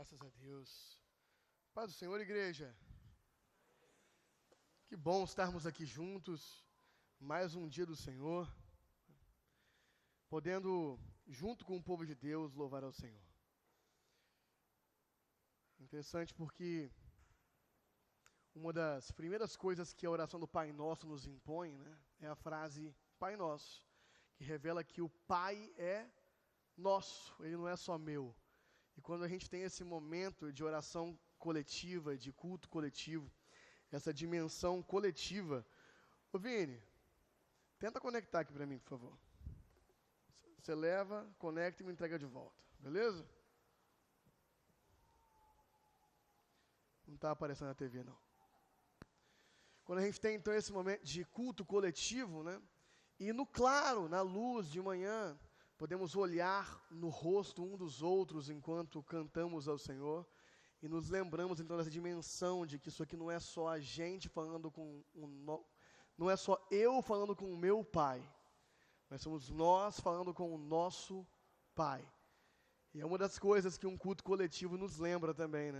Graças a Deus. Paz do Senhor, igreja. Que bom estarmos aqui juntos, mais um dia do Senhor, podendo, junto com o povo de Deus, louvar ao Senhor. Interessante porque uma das primeiras coisas que a oração do Pai Nosso nos impõe, é a frase Pai Nosso, que revela que o Pai é nosso, Ele não é só meu. E quando a gente tem esse momento de oração coletiva, de culto coletivo, essa dimensão coletiva. Ô Vini, tenta conectar aqui para mim, por favor. Você leva, conecta e me entrega de volta, beleza? Não está aparecendo na TV, não. Quando a gente tem, então, esse momento de culto coletivo, e no claro, na luz de manhã, podemos olhar no rosto um dos outros enquanto cantamos ao Senhor e nos lembramos então dessa dimensão de que isso aqui não é só a gente falando não é só eu falando com o meu Pai, mas somos nós falando com o nosso Pai. E é uma das coisas que um culto coletivo nos lembra também,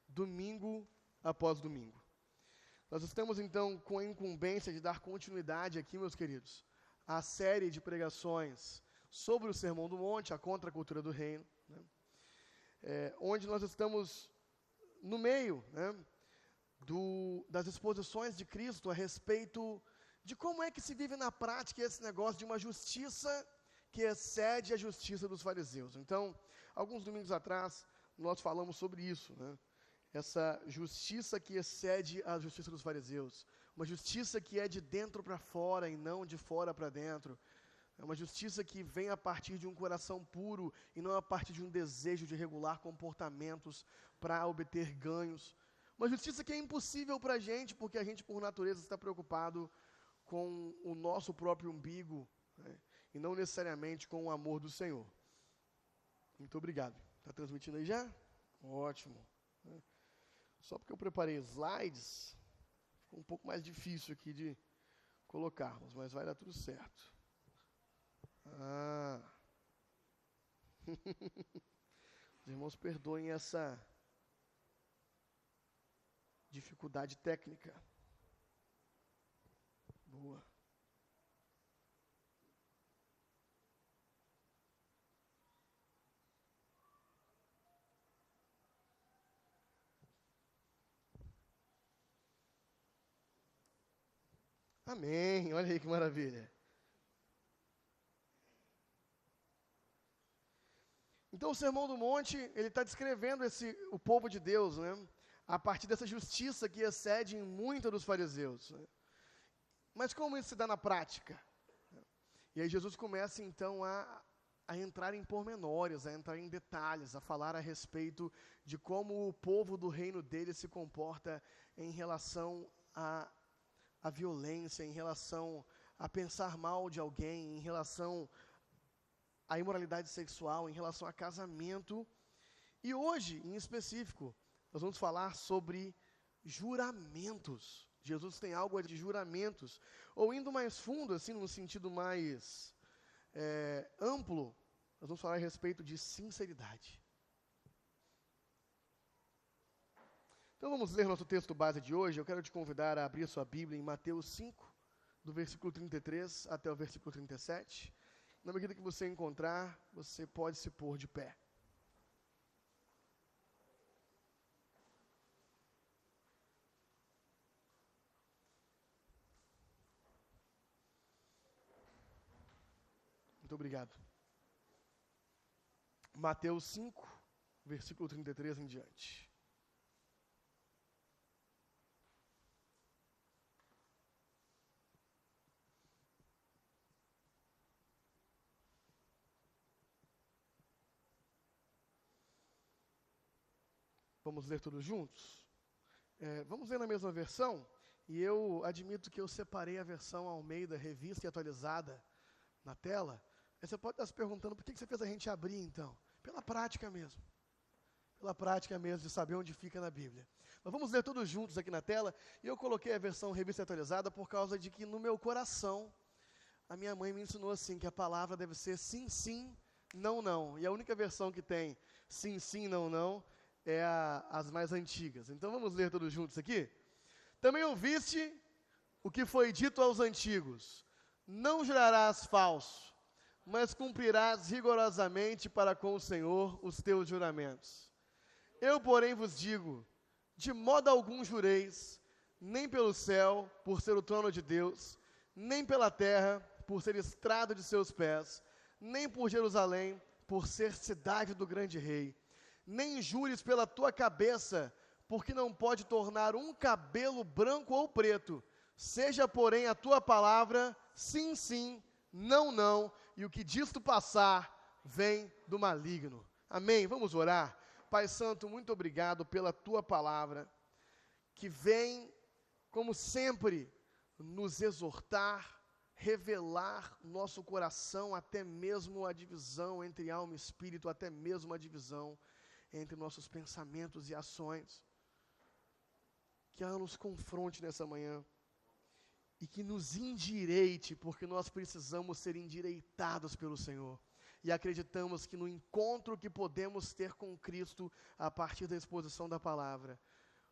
domingo após domingo. Nós estamos então com a incumbência de dar continuidade aqui, meus queridos, à série de pregações sobre o Sermão do Monte, a contracultura do reino, onde nós estamos no meio das exposições de Cristo a respeito de como é que se vive na prática esse negócio de uma justiça que excede a justiça dos fariseus. Então, alguns domingos atrás, nós falamos sobre isso, essa justiça que excede a justiça dos fariseus, uma justiça que é de dentro para fora e não de fora para dentro. É uma justiça que vem a partir de um coração puro e não a partir de um desejo de regular comportamentos para obter ganhos. Uma justiça que é impossível para a gente, porque a gente, por natureza, está preocupado com o nosso próprio umbigo, e não necessariamente com o amor do Senhor. Muito obrigado. Está transmitindo aí já? Ótimo. Só porque eu preparei slides, ficou um pouco mais difícil aqui de colocarmos, mas vai dar tudo certo. Os irmãos perdoem essa dificuldade técnica. Boa. Amém. Olha aí que maravilha. Então o Sermão do Monte, ele está descrevendo o povo de Deus, a partir dessa justiça que excede em muito dos fariseus. Mas como isso se dá na prática? E aí Jesus começa então a entrar em pormenores, a entrar em detalhes, a falar a respeito de como o povo do reino dele se comporta em relação à violência, em relação a pensar mal de alguém, em relação a imoralidade sexual, em relação a casamento. E hoje, em específico, nós vamos falar sobre juramentos. Jesus tem algo de juramentos. Ou indo mais fundo, assim, num sentido mais amplo, nós vamos falar a respeito de sinceridade. Então vamos ler nosso texto base de hoje. Eu quero te convidar a abrir sua Bíblia em Mateus 5, do versículo 33 até o versículo 37. Na medida que você encontrar, você pode se pôr de pé. Muito obrigado. Mateus 5, versículo 33 em diante. Vamos ler todos juntos? Vamos ler na mesma versão, e eu admito que eu separei a versão Almeida, revista e atualizada na tela. Aí você pode estar se perguntando, por que você fez a gente abrir então? Pela prática mesmo. Pela prática mesmo de saber onde fica na Bíblia. Nós vamos ler todos juntos aqui na tela, e eu coloquei a versão revista e atualizada por causa de que no meu coração, a minha mãe me ensinou assim, que a palavra deve ser sim, sim, não, não. E a única versão que tem sim, sim, não, não, as mais antigas. Então vamos ler todos juntos aqui? Também ouviste o que foi dito aos antigos: não jurarás falso, mas cumprirás rigorosamente para com o Senhor os teus juramentos. Eu, porém, vos digo, de modo algum jureis, nem pelo céu, por ser o trono de Deus, nem pela terra, por ser estrado de seus pés, nem por Jerusalém, por ser cidade do grande rei. Nem jures pela tua cabeça, porque não pode tornar um cabelo branco ou preto. Seja, porém, a tua palavra sim, sim, não, não, e o que disto passar vem do maligno. Amém? Vamos orar. Pai Santo, muito obrigado pela tua palavra, que vem, como sempre, nos exortar, revelar nosso coração, até mesmo a divisão entre alma e espírito, até mesmo a divisão entre nossos pensamentos e ações. Que ela nos confronte nessa manhã e que nos endireite, porque nós precisamos ser endireitados pelo Senhor. E acreditamos que no encontro que podemos ter com Cristo, a partir da exposição da palavra,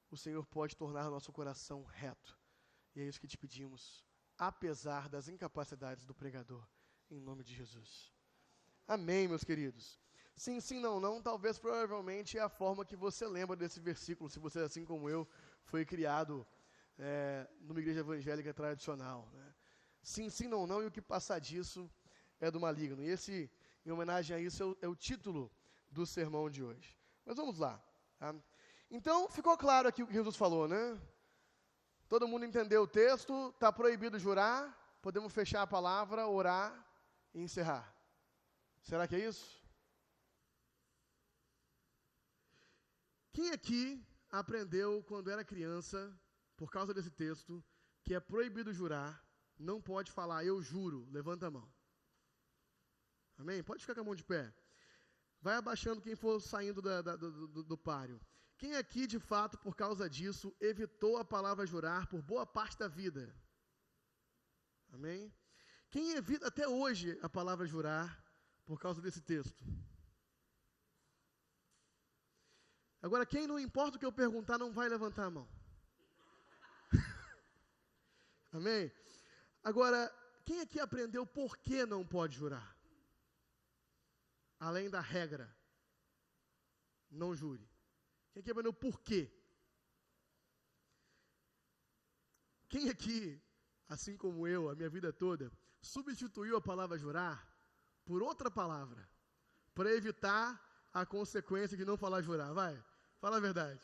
o Senhor pode tornar nosso coração reto. E é isso que te pedimos, apesar das incapacidades do pregador, em nome de Jesus. Amém, meus queridos. Sim, sim, não, não, talvez, provavelmente, é a forma que você lembra desse versículo, se você, assim como eu, foi criado numa igreja evangélica tradicional. Né? Sim, sim, não, não, e o que passar disso é do maligno. E esse, em homenagem a isso, é o título do sermão de hoje. Mas vamos lá. Tá? Então, ficou claro aqui o que Jesus falou, né? Todo mundo entendeu o texto, está proibido jurar, podemos fechar a palavra, orar e encerrar. Será que é isso? Quem aqui aprendeu quando era criança, por causa desse texto, que é proibido jurar, não pode falar eu juro? Levanta a mão. Amém? Pode ficar com a mão de pé. Vai abaixando quem for saindo do páreo. Quem aqui, de fato, por causa disso, evitou a palavra jurar por boa parte da vida? Amém? Quem evita até hoje a palavra jurar por causa desse texto? Agora, quem, não importa o que eu perguntar, não vai levantar a mão. Amém? Agora, quem aqui aprendeu por que não pode jurar? Além da regra, não jure. Quem aqui aprendeu por quê? Quem aqui, assim como eu, a minha vida toda, substituiu a palavra jurar por outra palavra, para evitar a consequência de não falar jurar? Vai, fala a verdade.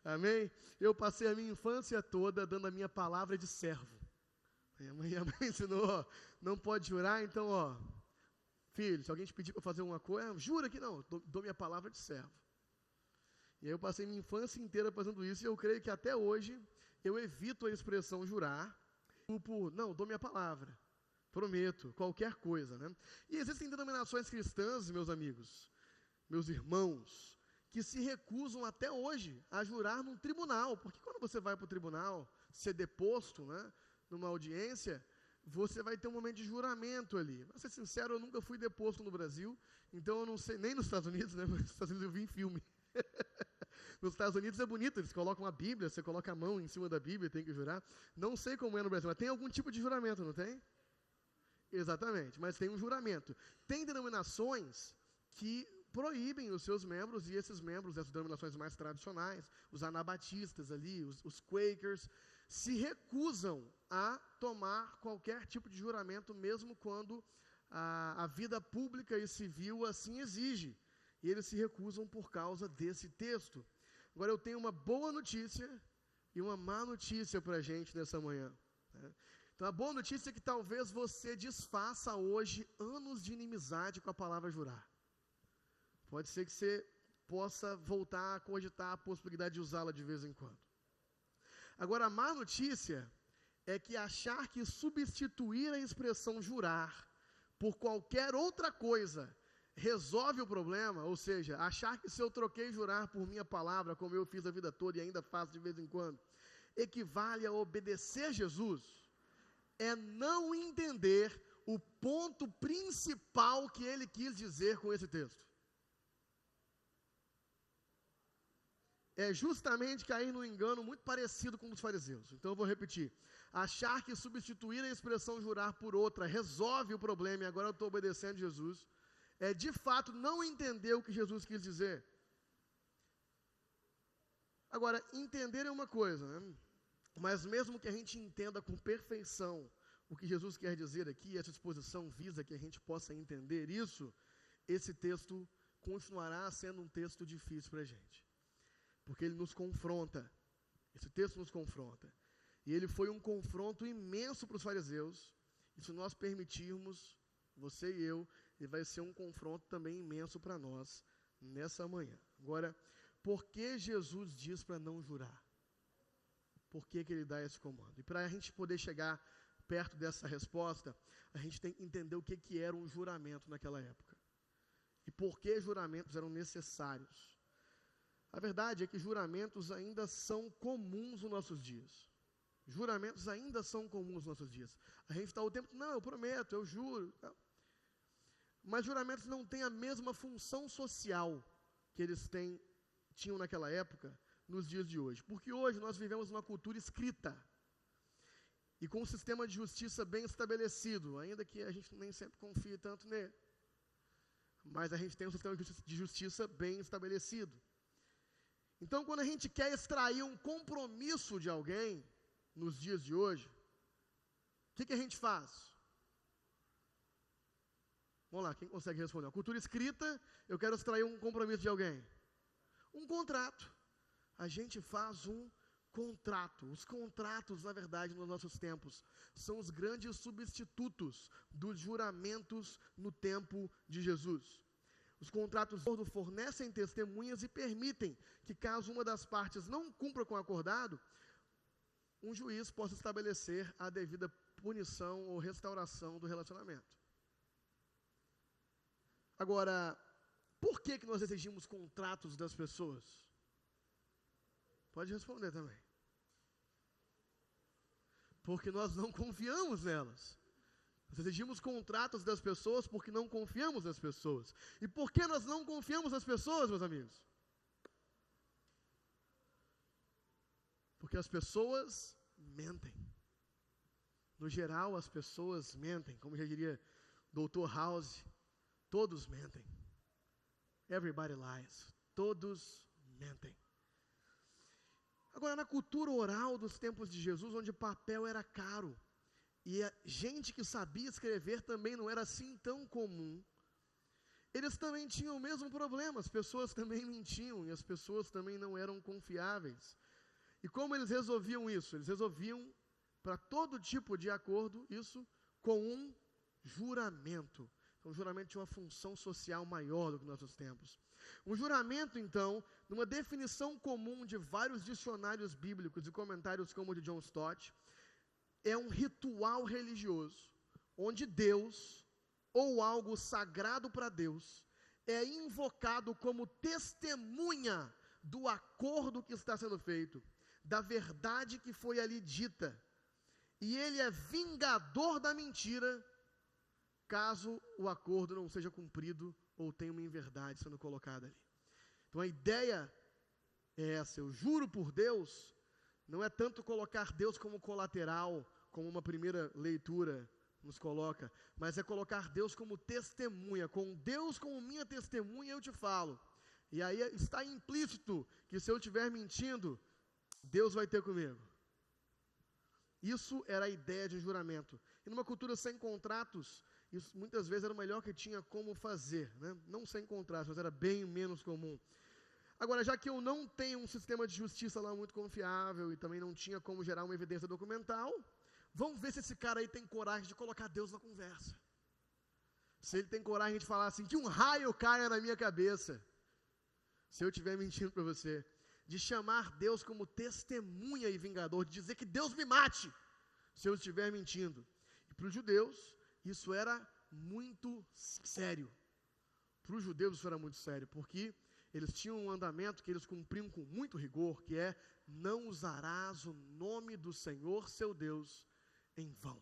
Amém? Eu passei a minha infância toda dando a minha palavra de servo. Minha mãe ensinou, ó, não pode jurar, então, ó, filho, se alguém te pedir para fazer uma coisa, jura que não, dou minha palavra de servo. E aí eu passei minha infância inteira fazendo isso, e eu creio que até hoje eu evito a expressão jurar, não, dou minha palavra, prometo, qualquer coisa, né? E existem denominações cristãs, meus amigos, meus irmãos, que se recusam até hoje a jurar num tribunal, porque quando você vai para o tribunal, ser deposto, né, numa audiência, você vai ter um momento de juramento ali. Para ser sincero, eu nunca fui deposto no Brasil, então eu não sei, nem nos Estados Unidos, né, mas nos Estados Unidos eu vi em filme. Nos Estados Unidos é bonito, eles colocam a Bíblia, você coloca a mão em cima da Bíblia, tem que jurar. Não sei como é no Brasil, mas tem algum tipo de juramento, não tem? Exatamente, mas tem um juramento. Tem denominações que proíbem os seus membros, e esses membros, essas denominações mais tradicionais, os anabatistas ali, os Quakers, se recusam a tomar qualquer tipo de juramento, mesmo quando a vida pública e civil assim exige. E eles se recusam por causa desse texto. Agora, eu tenho uma boa notícia e uma má notícia para a gente nessa manhã. Né? Então, a boa notícia é que talvez você desfaça hoje anos de inimizade com a palavra jurar. Pode ser que você possa voltar a cogitar a possibilidade de usá-la de vez em quando. Agora, a má notícia é que achar que substituir a expressão jurar por qualquer outra coisa resolve o problema, ou seja, achar que se eu troquei jurar por minha palavra, como eu fiz a vida toda e ainda faço de vez em quando, equivale a obedecer Jesus, é não entender o ponto principal que ele quis dizer com esse texto. é justamente cair num engano muito parecido com os fariseus. Então eu vou repetir. Achar que substituir a expressão jurar por outra resolve o problema e agora eu estou obedecendo Jesus, é de fato não entender o que Jesus quis dizer. Agora, entender é uma coisa, né? Mas mesmo que a gente entenda com perfeição o que Jesus quer dizer aqui, essa exposição visa que a gente possa entender isso, esse texto continuará sendo um texto difícil para a gente. Porque ele nos confronta. Esse texto nos confronta. E ele foi um confronto imenso para os fariseus. E se nós permitirmos, você e eu, ele vai ser um confronto também imenso para nós nessa manhã. Agora, por que Jesus diz para não jurar? Por que ele dá esse comando? E para a gente poder chegar perto dessa resposta, a gente tem que entender o que era um juramento naquela época. E por que juramentos eram necessários. A verdade é que juramentos ainda são comuns nos nossos dias. Juramentos ainda são comuns nos nossos dias. A gente está o tempo, não, eu prometo, eu juro. Não. Mas juramentos não têm a mesma função social que eles tinham naquela época, nos dias de hoje. Porque hoje nós vivemos uma cultura escrita e com um sistema de justiça bem estabelecido, ainda que a gente nem sempre confie tanto nele. Mas a gente tem um sistema de justiça bem estabelecido. Então, quando a gente quer extrair um compromisso de alguém, nos dias de hoje, o que a gente faz? Vamos lá, quem consegue responder? A cultura escrita, eu quero extrair um compromisso de alguém. Um contrato. A gente faz um contrato. Os contratos, na verdade, nos nossos tempos, são os grandes substitutos dos juramentos no tempo de Jesus. Os contratos fornecem testemunhas e permitem que, caso uma das partes não cumpra com o acordado, um juiz possa estabelecer a devida punição ou restauração do relacionamento. Agora, por que nós exigimos contratos das pessoas? Pode responder também. Porque nós não confiamos nelas. Nós exigimos contratos das pessoas porque não confiamos nas pessoas. E por que nós não confiamos nas pessoas, meus amigos? Porque as pessoas mentem. No geral, as pessoas mentem. Como já diria Dr. House, todos mentem. Everybody lies. Todos mentem. Agora, na cultura oral dos tempos de Jesus, onde papel era caro, e a gente que sabia escrever também não era assim tão comum, eles também tinham o mesmo problema, as pessoas também mentiam, e as pessoas também não eram confiáveis. E como eles resolviam isso? Eles resolviam, para todo tipo de acordo, isso com um juramento. Então, o juramento tinha uma função social maior do que nos nossos tempos. Um juramento, então, numa definição comum de vários dicionários bíblicos e comentários como o de John Stott, é um ritual religioso, onde Deus, ou algo sagrado para Deus, é invocado como testemunha do acordo que está sendo feito, da verdade que foi ali dita. E ele é vingador da mentira, caso o acordo não seja cumprido ou tenha uma inverdade sendo colocada ali. Então a ideia é essa, eu juro por Deus, não é tanto colocar Deus como colateral, como uma primeira leitura nos coloca, mas é colocar Deus como testemunha, com Deus como minha testemunha eu te falo. E aí está implícito que se eu estiver mentindo, Deus vai ter comigo. Isso era a ideia de juramento. E numa cultura sem contratos, isso muitas vezes era o melhor que tinha como fazer, né? Não sem contratos, mas era bem menos comum. Agora, já que eu não tenho um sistema de justiça lá muito confiável e também não tinha como gerar uma evidência documental, vamos ver se esse cara aí tem coragem de colocar Deus na conversa. Se ele tem coragem de falar assim, que um raio caia na minha cabeça, se eu estiver mentindo para você, de chamar Deus como testemunha e vingador, de dizer que Deus me mate, se eu estiver mentindo. E para os judeus, isso era muito sério. Para os judeus isso era muito sério, porque eles tinham um mandamento que eles cumpriam com muito rigor, que é, não usarás o nome do Senhor, seu Deus, em vão.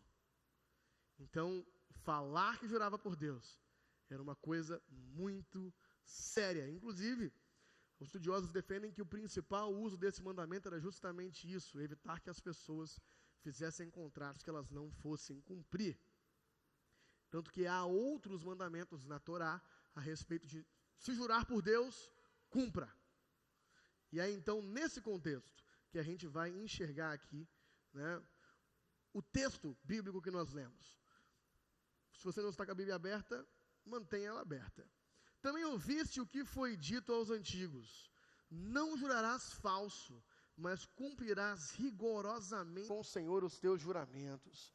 Então, falar que jurava por Deus era uma coisa muito séria. Inclusive, Os estudiosos defendem que o principal uso desse mandamento era justamente isso, evitar que as pessoas fizessem contratos que elas não fossem cumprir. Tanto que há outros mandamentos na Torá a respeito de se jurar por Deus, cumpra. E é então nesse contexto que a gente vai enxergar aqui, né, o texto bíblico que nós lemos. Se você não está com a Bíblia aberta, mantenha ela aberta. Também ouviste o que foi dito aos antigos: não jurarás falso, mas cumprirás rigorosamente com o Senhor os teus juramentos.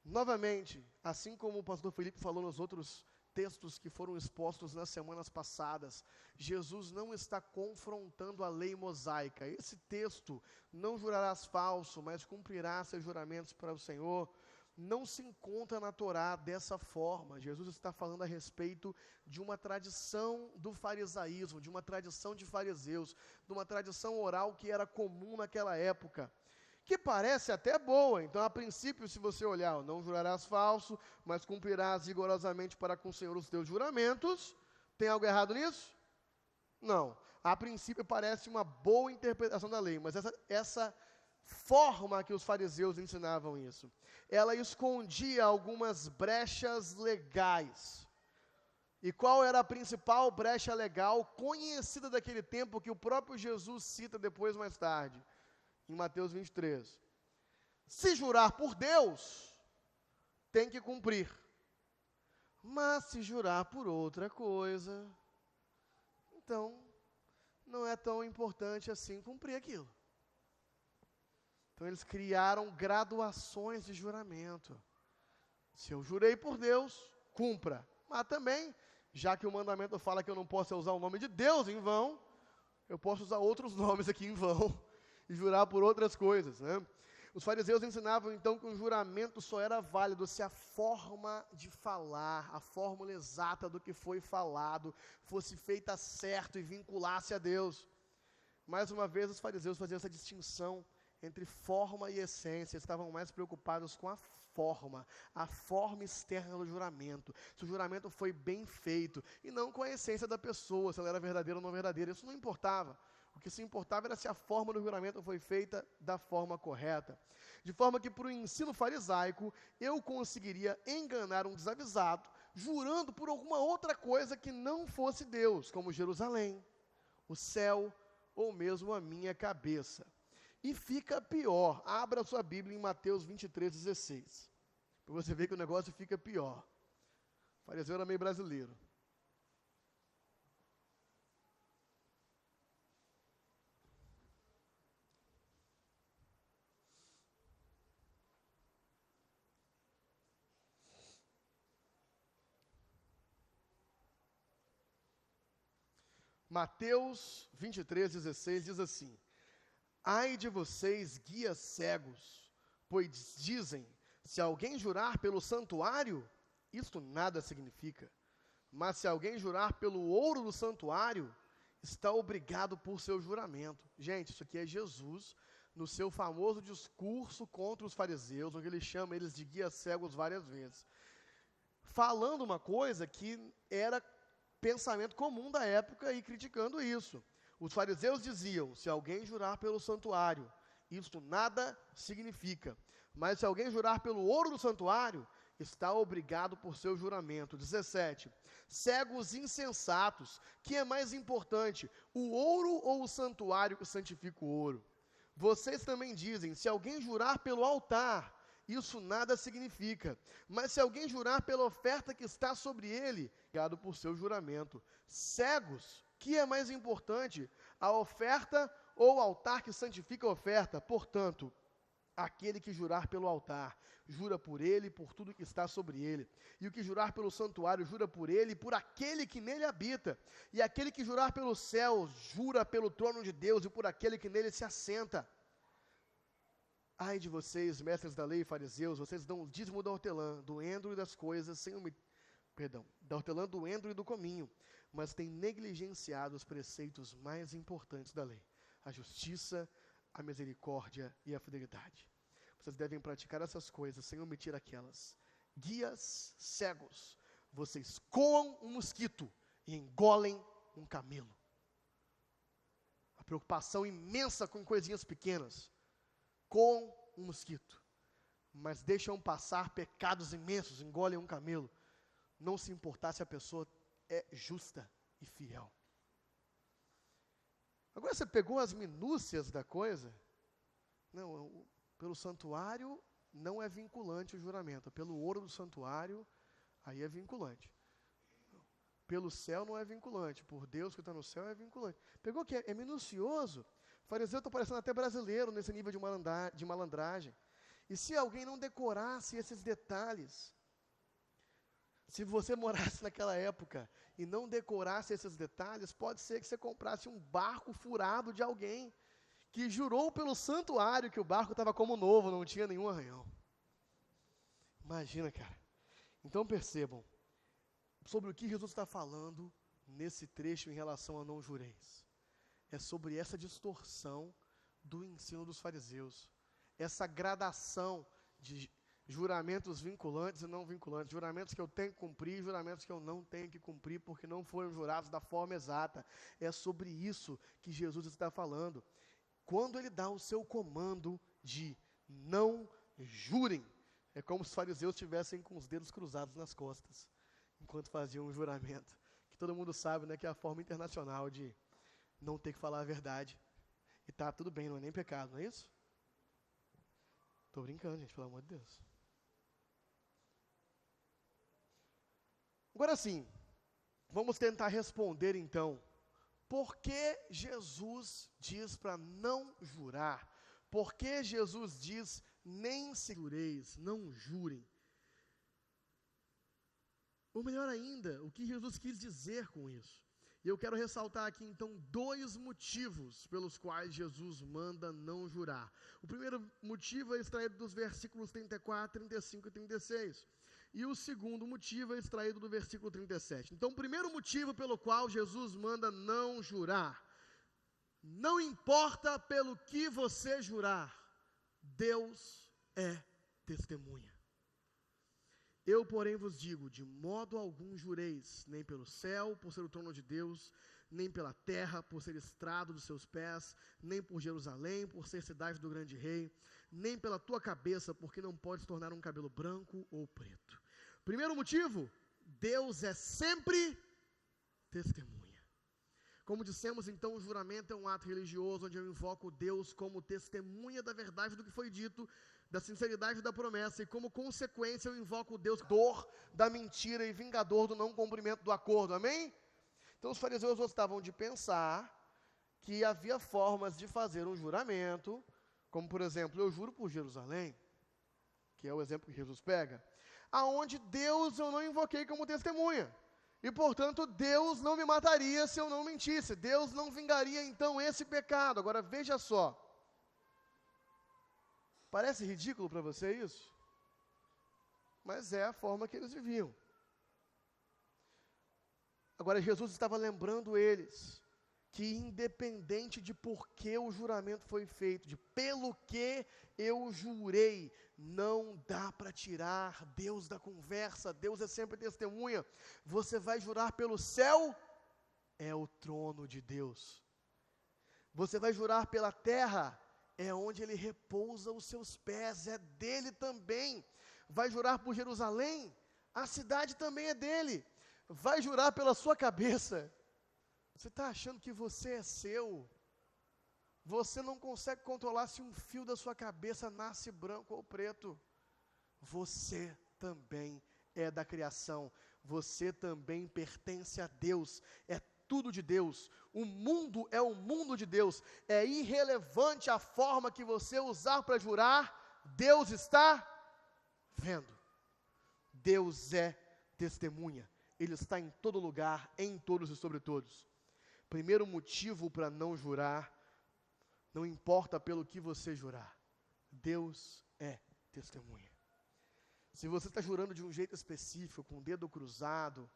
Novamente, assim como o pastor Felipe falou nos outros textos que foram expostos nas semanas passadas, Jesus não está confrontando a lei mosaica. Esse texto, não jurarás falso, mas cumprirás seus juramentos para o Senhor, não se encontra na Torá dessa forma. Jesus está falando a respeito de uma tradição do farisaísmo, de uma tradição de fariseus, de uma tradição oral que era comum naquela época, que parece até boa. Então, a princípio, se você olhar, não jurarás falso, mas cumprirás rigorosamente para com o Senhor os teus juramentos, tem algo errado nisso? Não. A princípio, parece uma boa interpretação da lei, mas essa forma que os fariseus ensinavam isso, ela escondia algumas brechas legais. E qual era a principal brecha legal conhecida daquele tempo, que o próprio Jesus cita depois, mais tarde, em Mateus 23. Se jurar por Deus, tem que cumprir. Mas se jurar por outra coisa, então não é tão importante assim cumprir aquilo. Então eles criaram graduações de juramento. Se eu jurei por Deus, cumpra. Mas também, já que o mandamento fala que eu não posso usar o nome de Deus em vão, eu posso usar outros nomes aqui em vão e jurar por outras coisas, né? Os fariseus ensinavam então que o juramento só era válido se a forma de falar, a fórmula exata do que foi falado, fosse feita certo e vinculasse a Deus. Mais uma vez, os fariseus faziam essa distinção entre forma e essência. Estavam mais preocupados com a forma externa do juramento, se o juramento foi bem feito, e não com a essência da pessoa, se ela era verdadeira ou não verdadeira. Isso não importava. O que se importava era se a forma do juramento foi feita da forma correta. De forma que, para o ensino farisaico, eu conseguiria enganar um desavisado, jurando por alguma outra coisa que não fosse Deus, como Jerusalém, o céu, ou mesmo a minha cabeça. E fica pior. Abra sua Bíblia em Mateus 23:16. Para você ver que o negócio fica pior. O fariseu era meio brasileiro. Mateus 23:16 diz assim: ai de vocês, guias cegos, pois dizem, se alguém jurar pelo santuário, isto nada significa. Mas se alguém jurar pelo ouro do santuário, está obrigado por seu juramento. Gente, isso aqui é Jesus, no seu famoso discurso contra os fariseus, onde ele chama eles de guias cegos várias vezes. Falando uma coisa que era pensamento comum da época e criticando isso. Os fariseus diziam, se alguém jurar pelo santuário, isto nada significa. Mas se alguém jurar pelo ouro do santuário, está obrigado por seu juramento. 17. Cegos insensatos, que é mais importante, o ouro ou o santuário que santifica o ouro? Vocês também dizem, se alguém jurar pelo altar, isso nada significa. Mas se alguém jurar pela oferta que está sobre ele, obrigado por seu juramento. Cegos, que é mais importante, a oferta ou o altar que santifica a oferta? Portanto, aquele que jurar pelo altar, jura por ele e por tudo que está sobre ele. E o que jurar pelo santuário, jura por ele e por aquele que nele habita. E aquele que jurar pelo céu, jura pelo trono de Deus e por aquele que nele se assenta. Ai de vocês, mestres da lei e fariseus, vocês dão o dízimo da hortelã, do endro e das coisas, da hortelã, do endro e do cominho, mas têm negligenciado os preceitos mais importantes da lei, a justiça, a misericórdia e a fidelidade. Vocês devem praticar essas coisas sem omitir aquelas. Guias cegos, vocês coam um mosquito e engolem um camelo. A preocupação imensa com coisinhas pequenas, com um mosquito. Mas deixam passar pecados imensos, engolem um camelo. Não se importar se a pessoa é justa e fiel. Agora você pegou as minúcias da coisa? Não, pelo santuário não é vinculante o juramento. Pelo ouro do santuário, aí é vinculante. Pelo céu não é vinculante. Por Deus que está no céu é vinculante. Pegou que é minucioso? O fariseu está parecendo até brasileiro nesse nível de malandragem. E se alguém não decorasse esses detalhes, se você morasse naquela época e não decorasse esses detalhes, pode ser que você comprasse um barco furado de alguém que jurou pelo santuário que o barco estava como novo, não tinha nenhum arranhão. Imagina, cara. Então percebam, sobre o que Jesus está falando nesse trecho em relação a não jureis. É sobre essa distorção do ensino dos fariseus. Essa gradação de juramentos vinculantes e não vinculantes, juramentos que eu tenho que cumprir, juramentos que eu não tenho que cumprir, porque não foram jurados da forma exata. É sobre isso que Jesus está falando. Quando ele dá o seu comando de não jurem, é como se os fariseus estivessem com os dedos cruzados nas costas, enquanto faziam um juramento, que todo mundo sabe, né, que é a forma internacional de não ter que falar a verdade. E tá tudo bem, não é nem pecado, não é isso? Tô brincando, gente, pelo amor de Deus. Agora sim, vamos tentar responder então, por que Jesus diz para não jurar? Por que Jesus diz, nem se jureis, não jurem? Ou melhor ainda, o que Jesus quis dizer com isso? E eu quero ressaltar aqui então 2 motivos pelos quais Jesus manda não jurar. O primeiro motivo é extraído dos versículos 34, 35 e 36. E o segundo motivo é extraído do versículo 37. Então, o primeiro motivo pelo qual Jesus manda não jurar: não importa pelo que você jurar, Deus é testemunha. Eu, porém, vos digo, de modo algum jureis, nem pelo céu, por ser o trono de Deus, nem pela terra, por ser estrado dos seus pés, nem por Jerusalém, por ser cidade do grande rei, nem pela tua cabeça, porque não podes tornar um cabelo branco ou preto. Primeiro motivo, Deus é sempre testemunha. Como dissemos, então, o juramento é um ato religioso, onde eu invoco Deus como testemunha da verdade do que foi dito, da sinceridade da promessa, e como consequência eu invoco Deus, dor da mentira e vingador do não cumprimento do acordo, amém? Então os fariseus gostavam de pensar que havia formas de fazer um juramento, como por exemplo, eu juro por Jerusalém, que é o exemplo que Jesus pega, aonde Deus eu não invoquei como testemunha, e portanto Deus não me mataria se eu não mentisse, Deus não vingaria então esse pecado. Agora veja só, parece ridículo para você isso? Mas é a forma que eles viviam. Agora Jesus estava lembrando eles que independente de por que o juramento foi feito, de pelo que eu jurei, não dá para tirar Deus da conversa. Deus é sempre testemunha. Você vai jurar pelo céu? É o trono de Deus. Você vai jurar pela terra? É onde ele repousa os seus pés, é dele também. Vai jurar por Jerusalém? A cidade também é dele. Vai jurar pela sua cabeça? Você está achando que você é seu? Você não consegue controlar se um fio da sua cabeça nasce branco ou preto. Você também é da criação. Você também pertence a Deus. É tudo de Deus. O mundo é o mundo de Deus. É irrelevante a forma que você usar para jurar, Deus está vendo. Deus é testemunha. Ele está em todo lugar, em todos e sobre todos. Primeiro motivo para não jurar, não importa pelo que você jurar, Deus é testemunha. Se você está jurando de um jeito específico, com o dedo cruzado,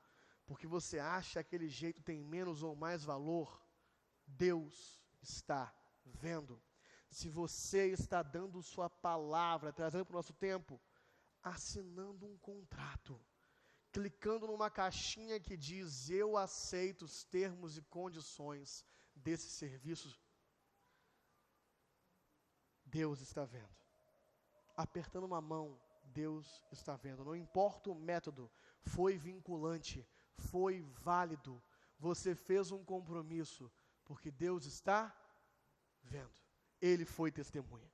porque você acha que aquele jeito tem menos ou mais valor, Deus está vendo. Se você está dando sua palavra, trazendo para o nosso tempo, assinando um contrato, clicando numa caixinha que diz, eu aceito os termos e condições desse serviço, Deus está vendo. Apertando uma mão, Deus está vendo. Não importa o método, foi vinculante, foi válido. Você fez um compromisso, porque Deus está vendo. Ele foi testemunha.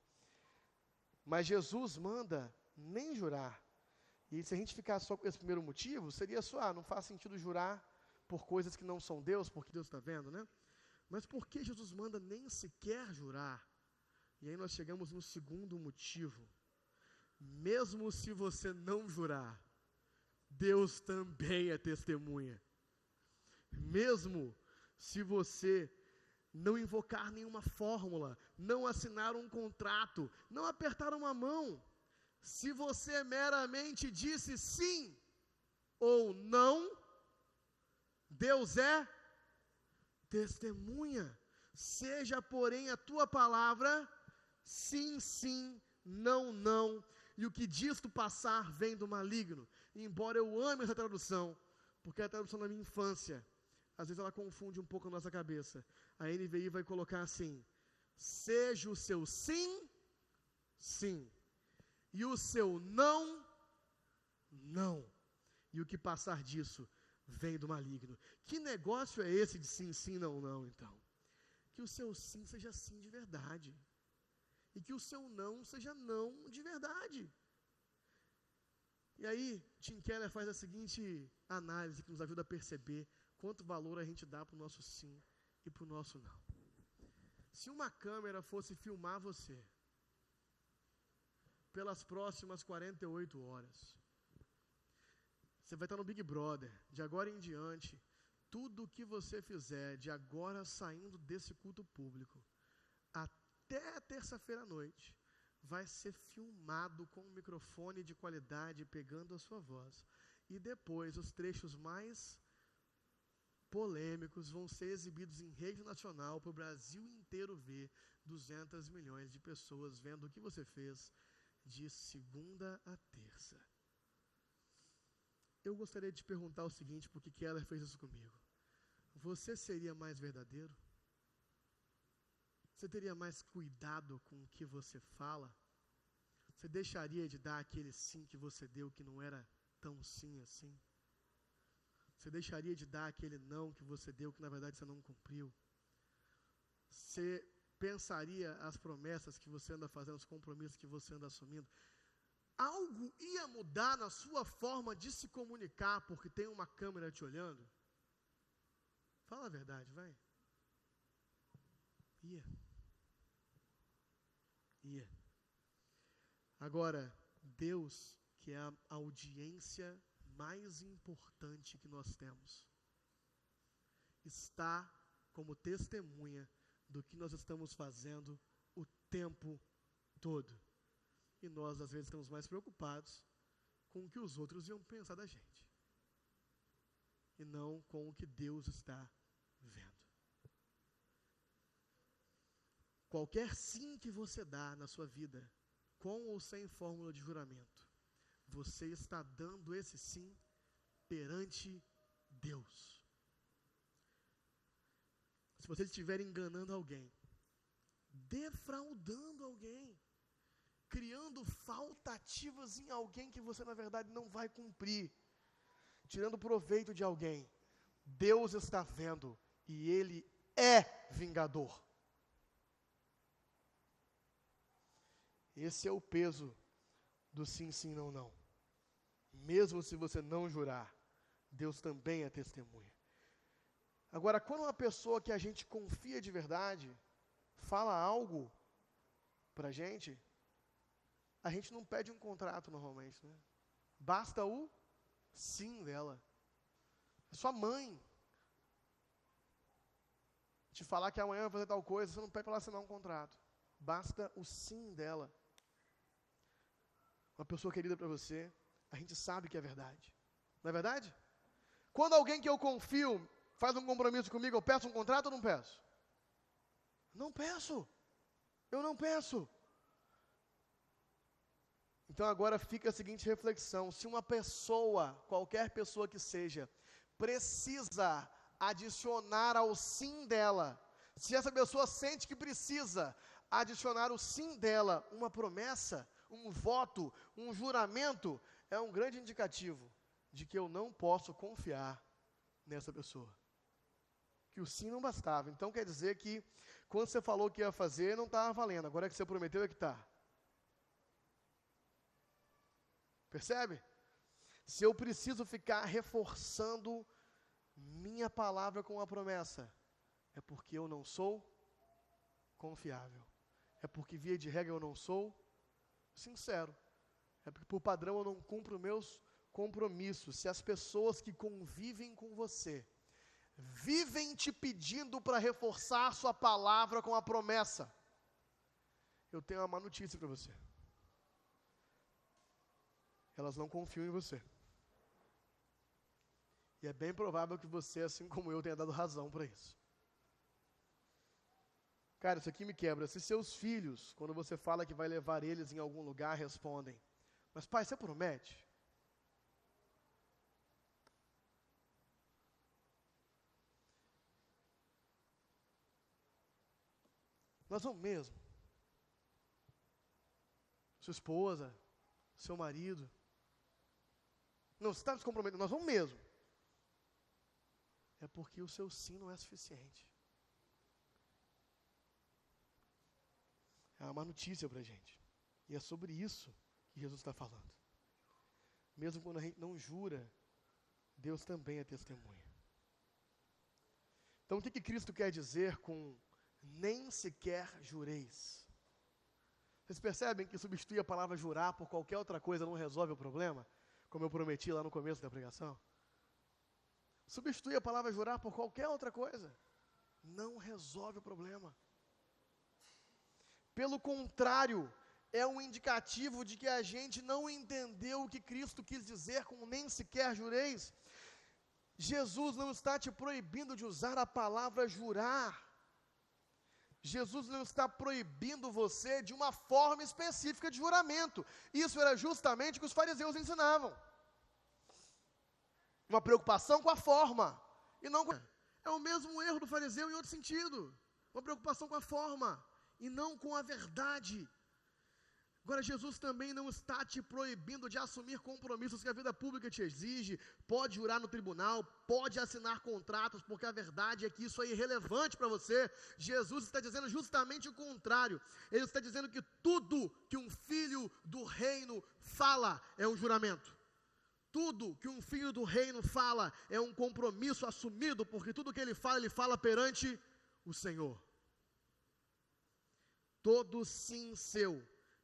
Mas Jesus manda nem jurar. E se a gente ficar só com esse primeiro motivo, seria só, não faz sentido jurar por coisas que não são Deus, porque Deus está vendo, né? Mas por que Jesus manda nem sequer jurar? E aí nós chegamos no segundo motivo. Mesmo se você não jurar, Deus também é testemunha. Mesmo se você não invocar nenhuma fórmula, não assinar um contrato, não apertar uma mão, se você meramente disse sim ou não, Deus é testemunha. Seja, porém, a tua palavra sim, sim, não, não. E o que disto passar vem do maligno. E embora eu ame essa tradução, porque é a tradução da minha infância, às vezes ela confunde um pouco a nossa cabeça. A NVI vai colocar assim: seja o seu sim, sim, e o seu não, não. E o que passar disso vem do maligno. Que negócio é esse de sim, sim, não, não, então? Que o seu sim seja sim de verdade. E que o seu não seja não de verdade. E aí, Tim Keller faz a seguinte análise que nos ajuda a perceber quanto valor a gente dá para o nosso sim e para o nosso não. Se uma câmera fosse filmar você pelas próximas 48 horas, você vai estar no Big Brother, de agora em diante, tudo o que você fizer, de agora saindo desse culto público, até terça-feira à noite, vai ser filmado com um microfone de qualidade, pegando a sua voz. E depois, os trechos mais polêmicos vão ser exibidos em rede nacional para o Brasil inteiro ver, 200 milhões de pessoas vendo o que você fez de segunda a terça. Eu gostaria de te perguntar o seguinte, porque Keller fez isso comigo. Você seria mais verdadeiro? Você teria mais cuidado com o que você fala? Você deixaria de dar aquele sim que você deu que não era tão sim assim? Você deixaria de dar aquele não que você deu que na verdade você não cumpriu? Você pensaria as promessas que você anda fazendo, os compromissos que você anda assumindo? Algo ia mudar na sua forma de se comunicar porque tem uma câmera te olhando? Fala a verdade, vai. Ia. Agora, Deus, que é a audiência mais importante que nós temos, está como testemunha do que nós estamos fazendo o tempo todo. E nós, às vezes, estamos mais preocupados com o que os outros iam pensar da gente, e não com o que Deus está vendo. Qualquer sim que você dá na sua vida, com ou sem fórmula de juramento, você está dando esse sim perante Deus. Se você estiver enganando alguém, defraudando alguém, criando faltativas em alguém que você na verdade não vai cumprir, tirando proveito de alguém, Deus está vendo e Ele é vingador. Esse é o peso do sim, sim, não, não. Mesmo se você não jurar, Deus também é testemunha. Agora, quando uma pessoa que a gente confia de verdade fala algo pra gente, a gente não pede um contrato normalmente, né? Basta o sim dela. Sua mãe te falar que amanhã vai fazer tal coisa, você não pede para ela assinar um contrato. Basta o sim dela. Uma pessoa querida para você, a gente sabe que é verdade. Não é verdade? Quando alguém que eu confio faz um compromisso comigo, eu peço um contrato ou não peço? Não peço. Eu não peço. Então agora fica a seguinte reflexão: se uma pessoa, qualquer pessoa que seja, precisa adicionar ao sim dela Se essa pessoa sente que precisa adicionar o sim dela, uma promessa, um voto, um juramento, é um grande indicativo de que eu não posso confiar nessa pessoa. Que o sim não bastava. Então quer dizer que quando você falou que ia fazer, não estava valendo. Agora que você prometeu é que está. Percebe? Se eu preciso ficar reforçando minha palavra com a promessa, é porque eu não sou confiável. É porque, via de regra, eu não sou sincero. É porque, por padrão, eu não cumpro meus compromissos. Se as pessoas que convivem com você vivem te pedindo para reforçar sua palavra com a promessa, eu tenho uma má notícia para você. Elas não confiam em você. E é bem provável que você, assim como eu, tenha dado razão para isso. Cara, isso aqui me quebra. Se seus filhos, quando você fala que vai levar eles em algum lugar, respondem: mas pai, você promete? Nós vamos mesmo. Sua esposa, seu marido. Não, você está se comprometendo, nós vamos mesmo. É porque o seu sim não é suficiente. É uma má notícia para a gente. E é sobre isso que Jesus está falando. Mesmo quando a gente não jura, Deus também é testemunha. Então o que Cristo quer dizer com nem sequer jureis? Vocês percebem que substituir a palavra jurar por qualquer outra coisa não resolve o problema? Como eu prometi lá no começo da pregação. Substituir a palavra jurar por qualquer outra coisa não resolve o problema. Pelo contrário, é um indicativo de que a gente não entendeu o que Cristo quis dizer com nem sequer jureis. Jesus não está te proibindo de usar a palavra jurar. Jesus não está proibindo você de uma forma específica de juramento. Isso era justamente o que os fariseus ensinavam. Uma preocupação com a forma, e não com... É o mesmo erro do fariseu em outro sentido. Uma preocupação com a forma, e não com a verdade. Agora, Jesus também não está te proibindo de assumir compromissos que a vida pública te exige. Pode jurar no tribunal, pode assinar contratos, porque a verdade é que isso é irrelevante para você. Jesus está dizendo justamente o contrário. Ele está dizendo que tudo que um filho do reino fala é um juramento. Tudo que um filho do reino fala é um compromisso assumido, porque tudo que ele fala perante o Senhor. Todo sim seu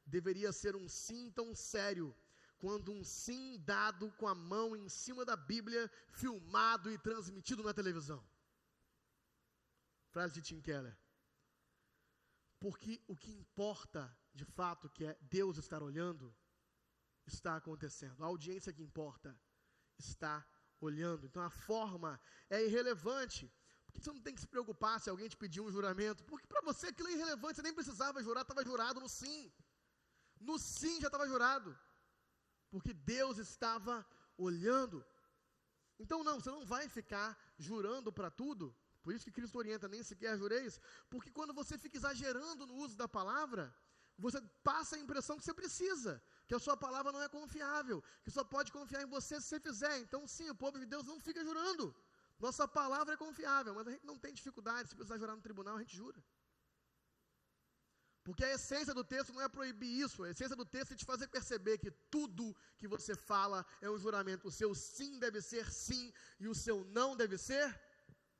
deveria ser um sim tão sério, quando um sim dado com a mão em cima da Bíblia, filmado e transmitido na televisão. Frase de Tim Keller. Porque o que importa, de fato, que é Deus estar olhando, está acontecendo. A audiência que importa está olhando. Então a forma é irrelevante. Por que você não tem que se preocupar se alguém te pedir um juramento? Porque para você aquilo é irrelevante, você nem precisava jurar, estava jurado no sim. No sim já estava jurado. Porque Deus estava olhando. Então não, você não vai ficar jurando para tudo. Por isso que Cristo orienta, nem sequer jureis. Porque quando você fica exagerando no uso da palavra, você passa a impressão que você precisa, que a sua palavra não é confiável, que só pode confiar em você se você fizer. Então sim, o povo de Deus não fica jurando. Nossa palavra é confiável, mas a gente não tem dificuldade. Se precisar jurar no tribunal, a gente jura. Porque a essência do texto não é proibir isso. A essência do texto é te fazer perceber que tudo que você fala é um juramento. O seu sim deve ser sim e o seu não deve ser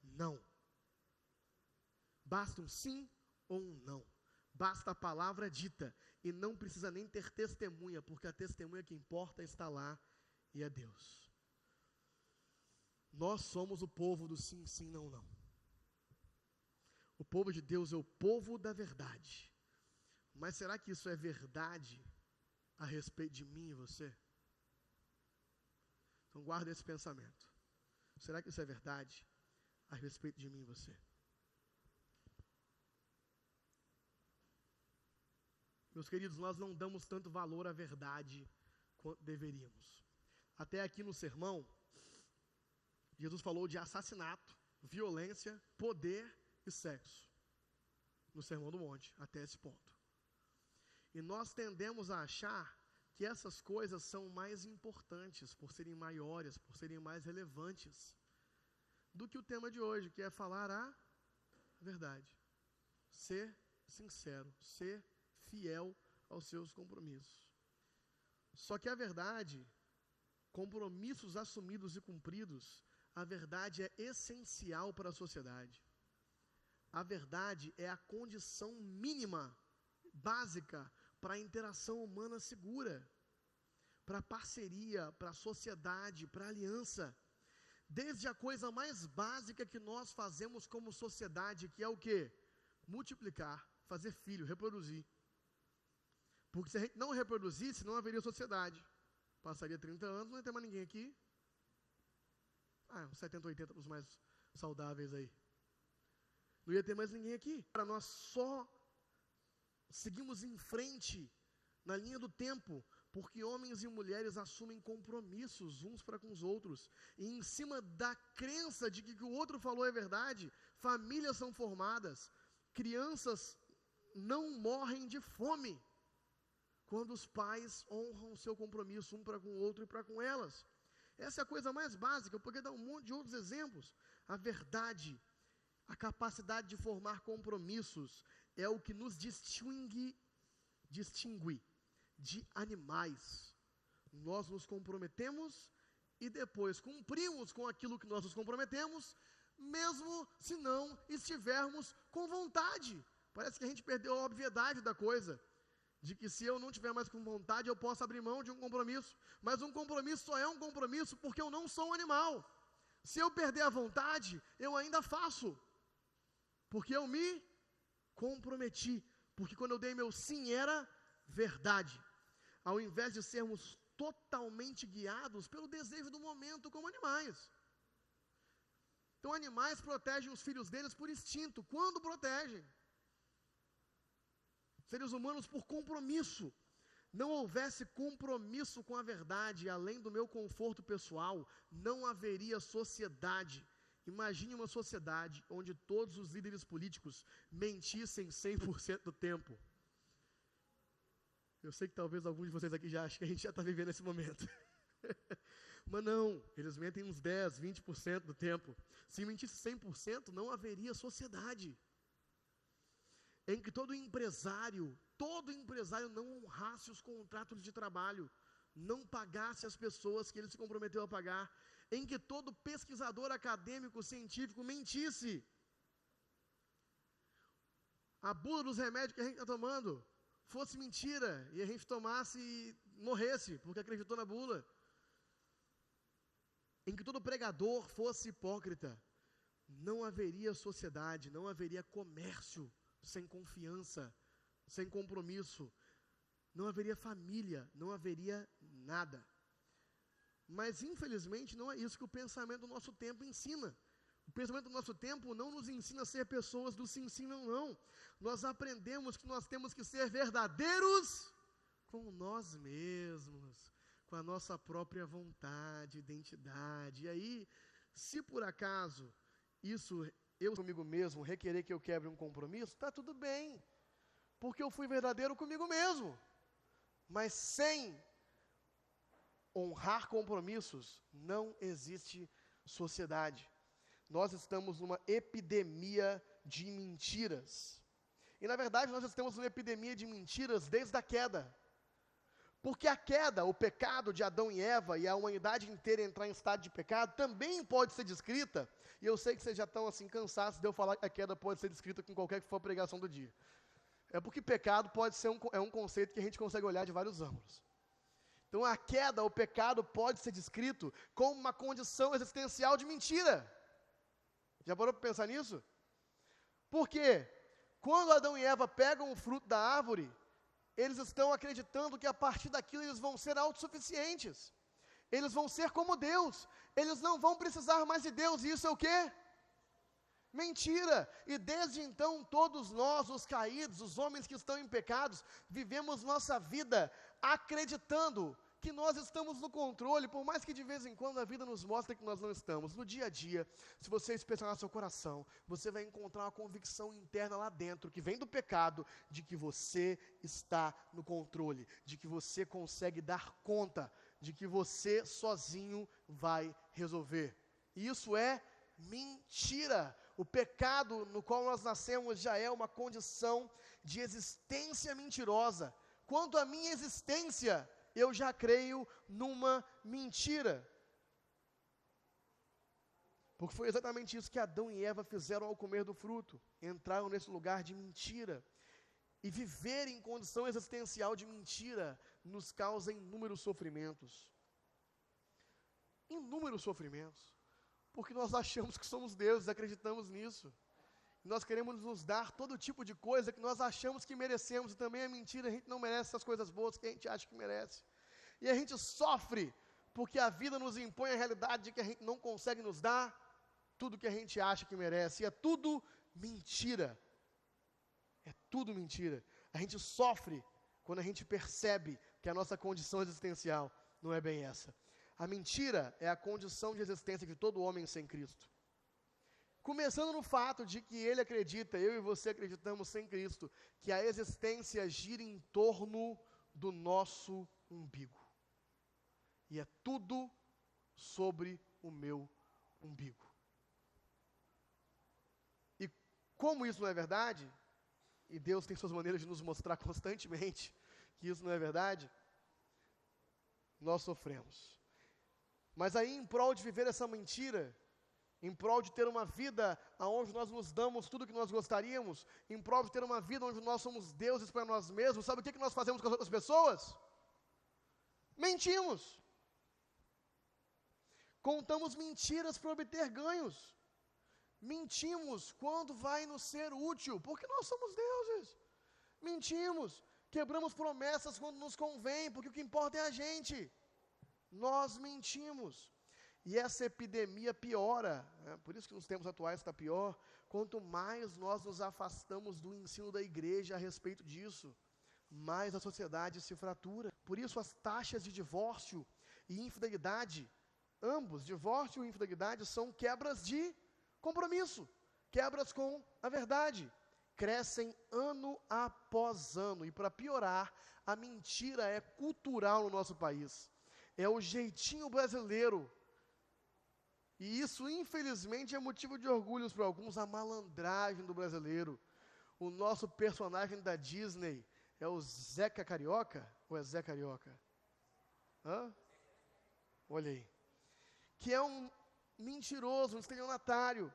não. Basta um sim ou um não. Basta a palavra dita e não precisa nem ter testemunha, porque a testemunha que importa está lá e é Deus. Nós somos o povo do sim, sim, não, não. O povo de Deus é o povo da verdade. Mas será que isso é verdade a respeito de mim e você? Então guarda esse pensamento. Será que isso é verdade a respeito de mim e você? Meus queridos, nós não damos tanto valor à verdade quanto deveríamos. Até aqui no sermão, Jesus falou de assassinato, violência, poder e sexo. no Sermão do Monte, até esse ponto. E nós tendemos a achar que essas coisas são mais importantes, por serem maiores, por serem mais relevantes, do que o tema de hoje, que é falar a verdade. Ser sincero, ser fiel aos seus compromissos. Só que a verdade, compromissos assumidos e cumpridos, a verdade é essencial para a sociedade. A verdade é a condição mínima, básica, para a interação humana segura, para a parceria, para a sociedade, para a aliança. Desde a coisa mais básica que nós fazemos como sociedade, que é o quê? Multiplicar, fazer filho, reproduzir. Porque se a gente não reproduzisse, não haveria sociedade. Passaria 30 anos, não ia ter mais ninguém aqui. Uns 70, 80 dos mais saudáveis aí. Não ia ter mais ninguém aqui. Nós só seguimos em frente, na linha do tempo, porque homens e mulheres assumem compromissos uns para com os outros. E em cima da crença de que o outro falou é verdade, famílias são formadas, crianças não morrem de fome, quando os pais honram o seu compromisso um para com o outro e para com elas. Essa é a coisa mais básica. Eu poderia dar um monte de outros exemplos. A verdade, a capacidade de formar compromissos, é o que nos distingue de animais. Nós nos comprometemos e depois cumprimos com aquilo que nós nos comprometemos, mesmo se não estivermos com vontade. Parece que a gente perdeu a obviedade da coisa, de que se eu não tiver mais com vontade, eu posso abrir mão de um compromisso. Mas um compromisso só é um compromisso porque eu não sou um animal. Se eu perder a vontade, eu ainda faço, porque eu me comprometi, porque quando eu dei meu sim era verdade, ao invés de sermos totalmente guiados pelo desejo do momento como animais. Então animais protegem os filhos deles por instinto. Quando protegem? Seres humanos por compromisso. Não houvesse compromisso com a verdade, além do meu conforto pessoal, não haveria sociedade. Imagine uma sociedade onde todos os líderes políticos mentissem 100% do tempo. Eu sei que talvez alguns de vocês aqui já achem que a gente já está vivendo esse momento. Mas não, eles mentem uns 10, 20% do tempo. Se mentisse 100%, não haveria sociedade. Em que todo empresário não honrasse os contratos de trabalho, não pagasse as pessoas que ele se comprometeu a pagar, em que todo pesquisador acadêmico, científico mentisse. A bula dos remédios que a gente está tomando fosse mentira, e a gente tomasse e morresse, porque acreditou na bula. Em que todo pregador fosse hipócrita, não haveria sociedade, não haveria comércio sem confiança, sem compromisso, não haveria família, não haveria nada. Mas infelizmente não é isso que o pensamento do nosso tempo ensina. O pensamento do nosso tempo não nos ensina a ser pessoas do sim, sim, não, não. Nós aprendemos que nós temos que ser verdadeiros com nós mesmos, com a nossa própria vontade, identidade. E aí, se por acaso eu comigo mesmo requerer que eu quebre um compromisso, está tudo bem, porque eu fui verdadeiro comigo mesmo. Mas sem honrar compromissos, não existe sociedade. Nós estamos numa epidemia de mentiras. E na verdade nós estamos numa epidemia de mentiras desde a queda. Porque a queda, o pecado de Adão e Eva e a humanidade inteira entrar em estado de pecado, também pode ser descrita, e eu sei que vocês já estão assim cansados de eu falar que a queda pode ser descrita com qualquer que for a pregação do dia. É porque pecado pode ser um conceito que a gente consegue olhar de vários ângulos. Então a queda, o pecado pode ser descrito como uma condição existencial de mentira. Já parou para pensar nisso? Por quê? Quando Adão e Eva pegam o fruto da árvore, eles estão acreditando que a partir daquilo eles vão ser autossuficientes. Eles vão ser como Deus. Eles não vão precisar mais de Deus. E isso é o quê? Mentira. E desde então todos nós, os caídos, os homens que estão em pecados, vivemos nossa vida acreditando que nós estamos no controle, por mais que de vez em quando a vida nos mostre que nós não estamos. No dia a dia, se você inspecionar seu coração, você vai encontrar uma convicção interna lá dentro, que vem do pecado, de que você está no controle, de que você consegue dar conta, de que você sozinho vai resolver. E isso é mentira. O pecado no qual nós nascemos já é uma condição de existência mentirosa. Quanto à minha existência, eu já creio numa mentira. Porque foi exatamente isso que Adão e Eva fizeram ao comer do fruto. Entraram nesse lugar de mentira. E viver em condição existencial de mentira nos causa inúmeros sofrimentos. Inúmeros sofrimentos. Porque nós achamos que somos deuses, acreditamos nisso. Nós queremos nos dar todo tipo de coisa que nós achamos que merecemos, e também é mentira, a gente não merece essas coisas boas que a gente acha que merece. E a gente sofre, porque a vida nos impõe a realidade de que a gente não consegue nos dar tudo que a gente acha que merece, e é tudo mentira. É tudo mentira. A gente sofre quando a gente percebe que a nossa condição existencial não é bem essa. A mentira é a condição de existência de todo homem sem Cristo. Começando no fato de que ele acredita, eu e você acreditamos sem Cristo, que a existência gira em torno do nosso umbigo. E é tudo sobre o meu umbigo. E como isso não é verdade, e Deus tem suas maneiras de nos mostrar constantemente que isso não é verdade, nós sofremos. Mas aí, em prol de viver essa mentira, em prol de ter uma vida onde nós nos damos tudo o que nós gostaríamos, em prol de ter uma vida onde nós somos deuses para nós mesmos, sabe o que nós fazemos com as outras pessoas? Mentimos. Contamos mentiras para obter ganhos. Mentimos quando vai nos ser útil, porque nós somos deuses. Mentimos. Quebramos promessas quando nos convém, porque o que importa é a gente. Nós mentimos. E essa epidemia piora, né? Por isso que nos tempos atuais está pior, quanto mais nós nos afastamos do ensino da igreja a respeito disso, mais a sociedade se fratura. Por isso as taxas de divórcio e infidelidade, ambos, divórcio e infidelidade, são quebras de compromisso, quebras com a verdade, crescem ano após ano. E para piorar, a mentira é cultural no nosso país. É o jeitinho brasileiro. E isso, infelizmente, é motivo de orgulho para alguns, a malandragem do brasileiro. O nosso personagem da Disney é o Zeca Carioca? Ou é Zé Carioca? Hã? Olha aí. Que é um mentiroso, um estelionatário.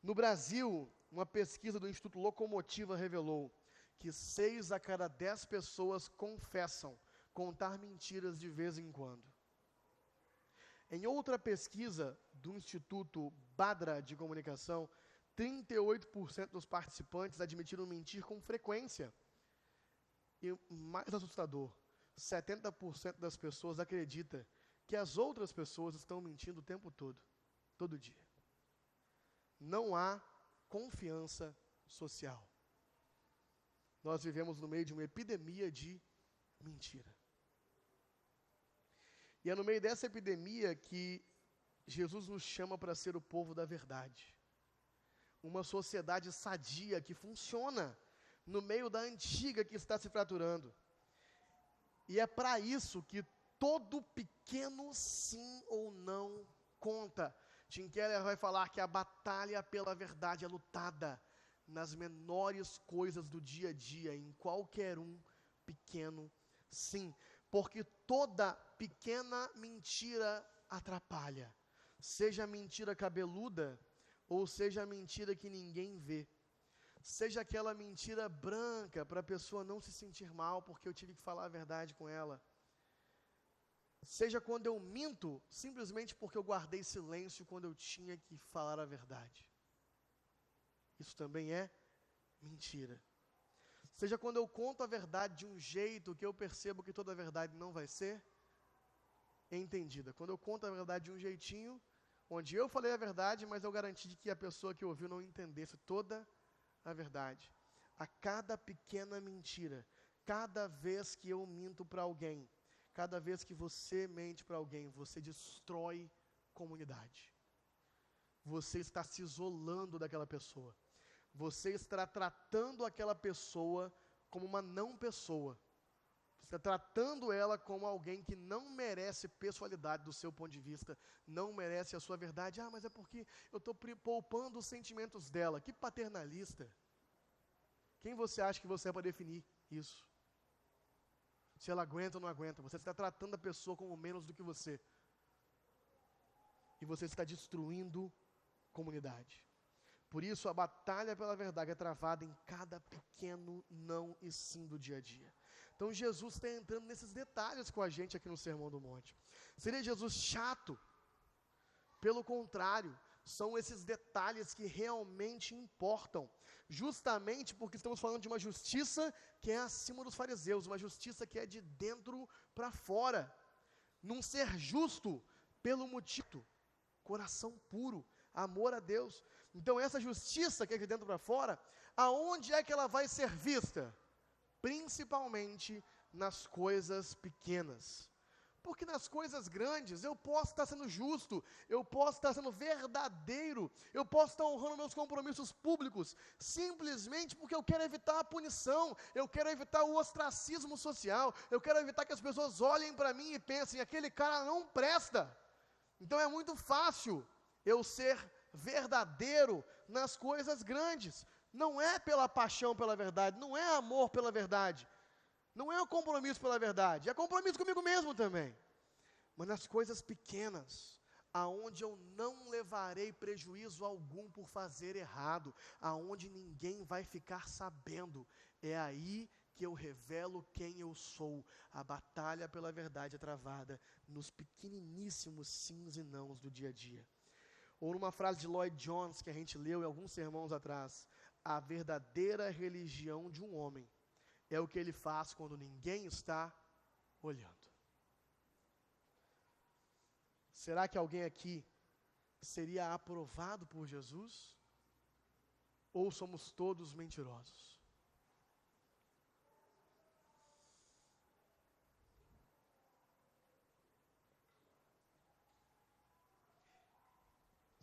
No Brasil, uma pesquisa do Instituto Locomotiva revelou que 6 a cada 10 pessoas confessam contar mentiras de vez em quando. Em outra pesquisa do Instituto Badra de Comunicação, 38% dos participantes admitiram mentir com frequência. E mais assustador, 70% das pessoas acreditam que as outras pessoas estão mentindo o tempo todo, todo dia. Não há confiança social. Nós vivemos no meio de uma epidemia de mentira. E é no meio dessa epidemia que Jesus nos chama para ser o povo da verdade. Uma sociedade sadia que funciona no meio da antiga que está se fraturando. E é para isso que todo pequeno sim ou não conta. Tim Keller vai falar que a batalha pela verdade é lutada nas menores coisas do dia a dia, em qualquer pequeno sim. Porque toda pequena mentira atrapalha. Seja mentira cabeluda, ou seja mentira que ninguém vê. Seja aquela mentira branca para a pessoa não se sentir mal, porque eu tive que falar a verdade com ela. Seja quando eu minto, simplesmente porque eu guardei silêncio quando eu tinha que falar a verdade. Isso também é mentira. Seja quando eu conto a verdade de um jeito que eu percebo que toda a verdade não vai ser entendida. Quando eu conto a verdade de um jeitinho, onde eu falei a verdade, mas eu garanti que a pessoa que ouviu não entendesse toda a verdade. A cada pequena mentira cada vez que eu minto para alguém, cada vez que você mente para alguém, você destrói comunidade. Você está se isolando daquela pessoa. Você está tratando aquela pessoa como uma não pessoa. Você está tratando ela como alguém que não merece pessoalidade do seu ponto de vista, não merece a sua verdade. Ah, mas é porque eu estou poupando os sentimentos dela. Que paternalista. Quem você acha que você é para definir isso? Se ela aguenta ou não aguenta. Você está tratando a pessoa como menos do que você. E você está destruindo comunidade. Por isso, a batalha pela verdade é travada em cada pequeno não e sim do dia a dia. Então, Jesus está entrando nesses detalhes com a gente aqui no Sermão do Monte. Seria Jesus chato? Pelo contrário, são esses detalhes que realmente importam. Justamente porque estamos falando de uma justiça que é acima dos fariseus, uma justiça que é de dentro para fora. Num ser justo pelo motivo, coração puro, amor a Deus. Então essa justiça que é de dentro para fora, aonde é que ela vai ser vista? Principalmente nas coisas pequenas. Porque nas coisas grandes eu posso estar sendo justo, eu posso estar sendo verdadeiro, eu posso estar honrando meus compromissos públicos, simplesmente porque eu quero evitar a punição, eu quero evitar o ostracismo social, eu quero evitar que as pessoas olhem para mim e pensem, aquele cara não presta. Então é muito fácil eu ser verdadeiro nas coisas grandes. Não é pela paixão pela verdade, não é amor pela verdade, não é o compromisso pela verdade, é compromisso comigo mesmo também. Mas nas coisas pequenas, aonde eu não levarei prejuízo algum por fazer errado, aonde ninguém vai ficar sabendo, é aí que eu revelo quem eu sou. A batalha pela verdade é travada nos pequeniníssimos sims e nãos do dia a dia. Ou numa frase de Lloyd Jones, que a gente leu em alguns sermões atrás, a verdadeira religião de um homem é o que ele faz quando ninguém está olhando. Será que alguém aqui seria aprovado por Jesus? Ou somos todos mentirosos?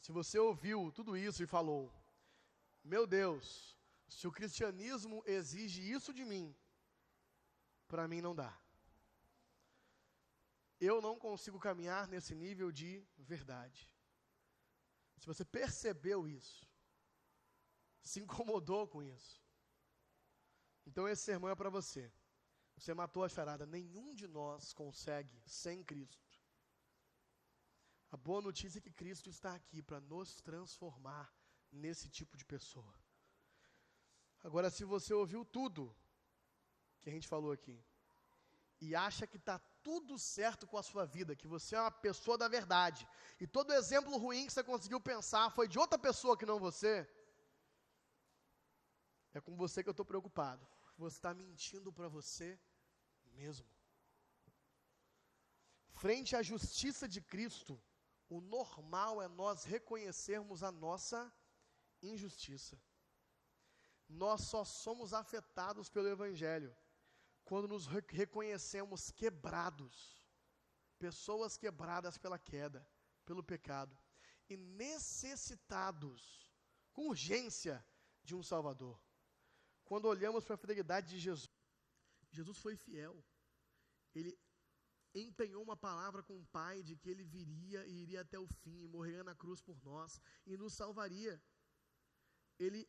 Se você ouviu tudo isso e falou, meu Deus, se o cristianismo exige isso de mim, para mim não dá. Eu não consigo caminhar nesse nível de verdade. Se você percebeu isso, se incomodou com isso, então esse sermão é para você. Você matou a charada. Nenhum de nós consegue sem Cristo. A boa notícia é que Cristo está aqui para nos transformar nesse tipo de pessoa. Agora, se você ouviu tudo que a gente falou aqui, e acha que está tudo certo com a sua vida, que você é uma pessoa da verdade, e todo exemplo ruim que você conseguiu pensar foi de outra pessoa que não você, é com você que eu estou preocupado. Você está mentindo para você mesmo. Frente à justiça de Cristo, o normal é nós reconhecermos a nossa injustiça. Nós só somos afetados pelo Evangelho quando nos reconhecemos quebrados, pessoas quebradas pela queda, pelo pecado, e necessitados, com urgência, de um Salvador. Quando olhamos para a fidelidade de Jesus, Jesus foi fiel. Ele empenhou uma palavra com o Pai de que Ele viria e iria até o fim, e morreria na cruz por nós, e nos salvaria. Ele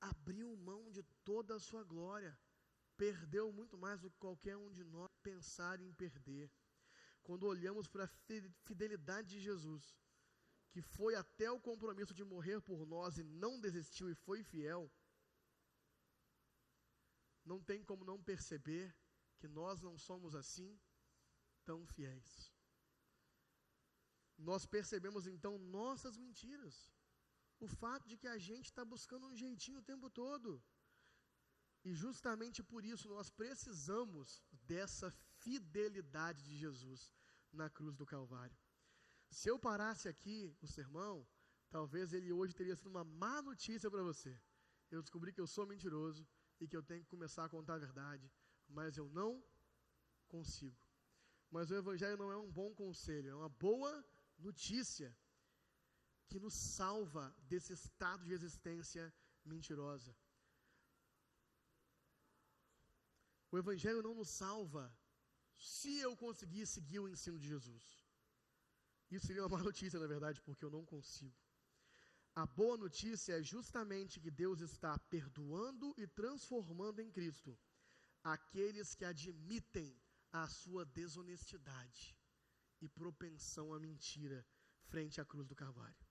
abriu mão de toda a sua glória, perdeu muito mais do que qualquer um de nós pensar em perder. Quando olhamos para a fidelidade de Jesus, que foi até o compromisso de morrer por nós e não desistiu e foi fiel, não tem como não perceber que nós não somos assim tão fiéis. Nós percebemos então nossas mentiras, o fato de que a gente está buscando um jeitinho o tempo todo. E justamente por isso nós precisamos dessa fidelidade de Jesus na cruz do Calvário. Se eu parasse aqui o sermão, talvez ele hoje teria sido uma má notícia para você. Eu descobri que eu sou mentiroso e que eu tenho que começar a contar a verdade, mas eu não consigo. Mas o Evangelho não é um bom conselho, é uma boa notícia que nos salva desse estado de existência mentirosa. O Evangelho não nos salva se eu conseguir seguir o ensino de Jesus. Isso seria uma má notícia, na verdade, porque eu não consigo. A boa notícia é justamente que Deus está perdoando e transformando em Cristo aqueles que admitem a sua desonestidade e propensão à mentira frente à cruz do Calvário.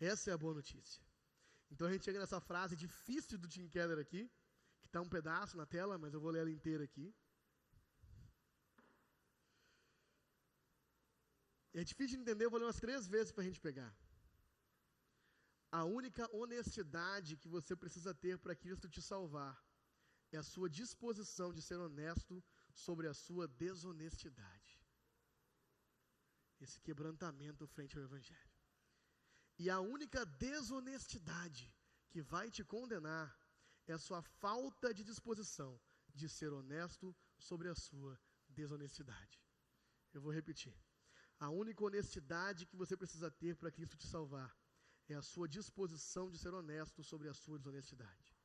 Essa é a boa notícia. Então a gente chega nessa frase difícil do Tim Keller aqui, que está um pedaço na tela, mas eu vou ler ela inteira aqui. É difícil de entender, eu vou ler umas 3 vezes para a gente pegar. A única honestidade que você precisa ter para Cristo te salvar é a sua disposição de ser honesto sobre a sua desonestidade. Esse quebrantamento frente ao Evangelho. E a única desonestidade que vai te condenar é a sua falta de disposição de ser honesto sobre a sua desonestidade. Eu vou repetir. A única honestidade que você precisa ter para Cristo te salvar é a sua disposição de ser honesto sobre a sua desonestidade.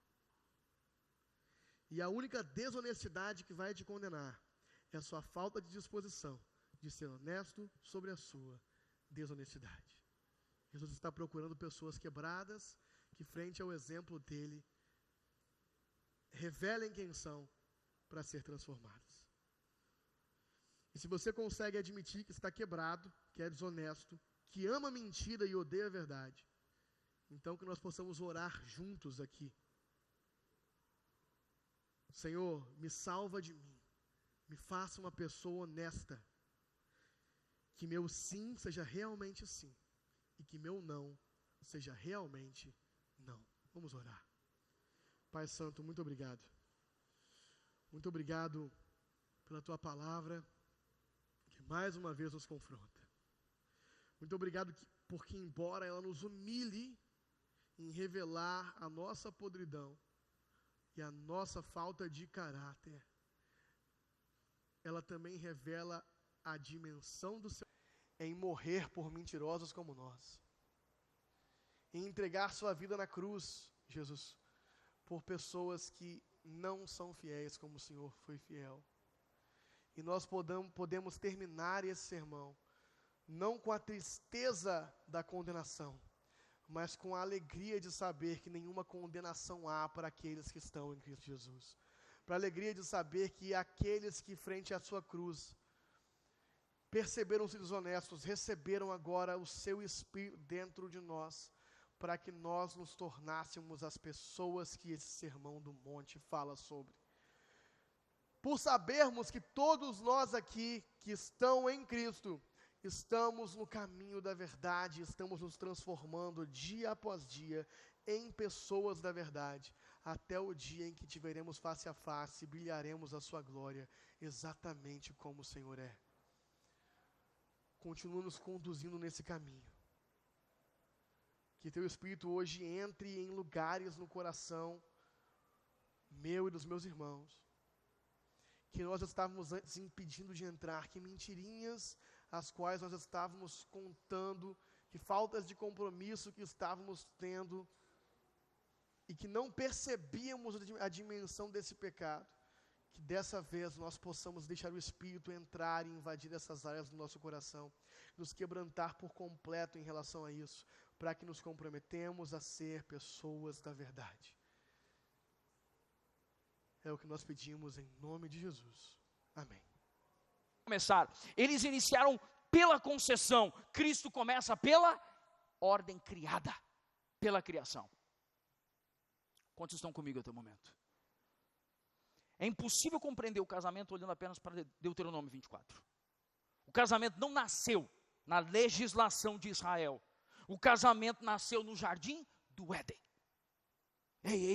E a única desonestidade que vai te condenar é a sua falta de disposição de ser honesto sobre a sua desonestidade. Jesus está procurando pessoas quebradas que, frente ao exemplo dele, revelem quem são para ser transformadas. E se você consegue admitir que está quebrado, que é desonesto, que ama a mentira e odeia a verdade, então que nós possamos orar juntos aqui. Senhor, me salva de mim, me faça uma pessoa honesta, que meu sim seja realmente sim, e que meu não seja realmente não. Vamos orar. Pai Santo, muito obrigado. Muito obrigado pela Tua palavra, que mais uma vez nos confronta. Muito obrigado porque, embora ela nos humilhe em revelar a nossa podridão e a nossa falta de caráter, ela também revela a dimensão do seu em morrer por mentirosos como nós, em entregar sua vida na cruz, Jesus, por pessoas que não são fiéis como o Senhor foi fiel. E nós podemos terminar esse sermão não com a tristeza da condenação, mas com a alegria de saber que nenhuma condenação há para aqueles que estão em Cristo Jesus. Para a alegria de saber que aqueles que, frente à sua cruz, perceberam-se desonestos, receberam agora o seu Espírito dentro de nós, para que nós nos tornássemos as pessoas que esse sermão do monte fala sobre. Por sabermos que todos nós aqui, que estão em Cristo, estamos no caminho da verdade, estamos nos transformando dia após dia em pessoas da verdade, até o dia em que te veremos face a face e brilharemos a sua glória, exatamente como o Senhor é. Continua nos conduzindo nesse caminho. Que Teu Espírito hoje entre em lugares no coração meu e dos meus irmãos, que nós estávamos antes impedindo de entrar, que mentirinhas as quais nós estávamos contando, que faltas de compromisso que estávamos tendo, e que não percebíamos a dimensão desse pecado, que dessa vez nós possamos deixar o Espírito entrar e invadir essas áreas do nosso coração, nos quebrantar por completo em relação a isso, para que nos comprometemos a ser pessoas da verdade. É o que nós pedimos em nome de Jesus. Amém. Começaram. Eles iniciaram pela concessão. Cristo começa pela ordem criada, pela criação. Quantos estão comigo até o momento? É impossível compreender o casamento olhando apenas para Deuteronômio 24. O casamento não nasceu na legislação de Israel. O casamento nasceu no jardim do Éden. Ei,